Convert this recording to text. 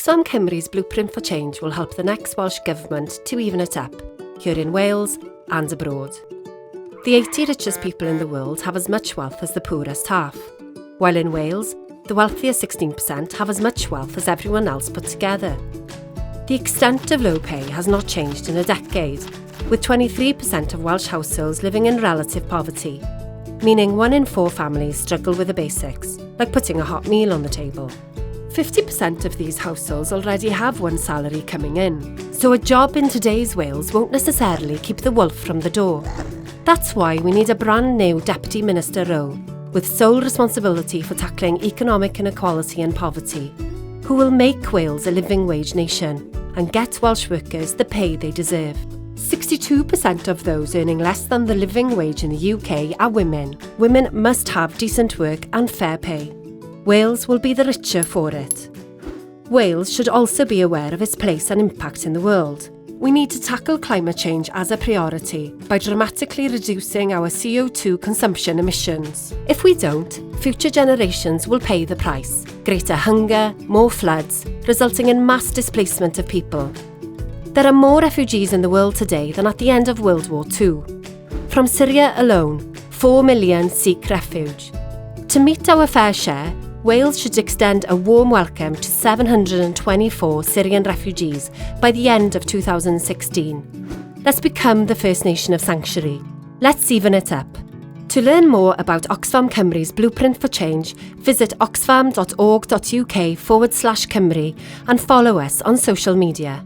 Oxfam Cymru's Blueprint for Change will help the next Welsh Government to even it up, here in Wales and abroad. The 80 richest people in the world have as much wealth as the poorest half, while in Wales, the wealthiest 16% have as much wealth as everyone else put together. The extent of low pay has not changed in a decade, with 23% of Welsh households living in relative poverty, meaning 1 in 4 families struggle with the basics, like putting a hot meal on the table. 50% of these households already have one salary coming in, so a job in today's Wales won't necessarily keep the wolf from the door. That's why we need a brand new Deputy Minister role, with sole responsibility for tackling economic inequality and poverty, who will make Wales a living wage nation and get Welsh workers the pay they deserve. 62% of those earning less than the living wage in the UK are women. Women must have decent work and fair pay. Wales will be the richer for it. Wales should also be aware of its place and impact in the world. We need to tackle climate change as a priority by dramatically reducing our CO2 consumption emissions. If we don't, future generations will pay the price. Greater hunger, more floods, resulting in mass displacement of people. There are more refugees in the world today than at the end of World War II. From Syria alone, 4 million seek refuge. To meet our fair share, Wales should extend a warm welcome to 724 Syrian refugees by the end of 2016. Let's become the first nation of sanctuary. Let's even it up. To learn more about Oxfam Cymru's Blueprint for Change, visit oxfam.org.uk/Cymru and follow us on social media.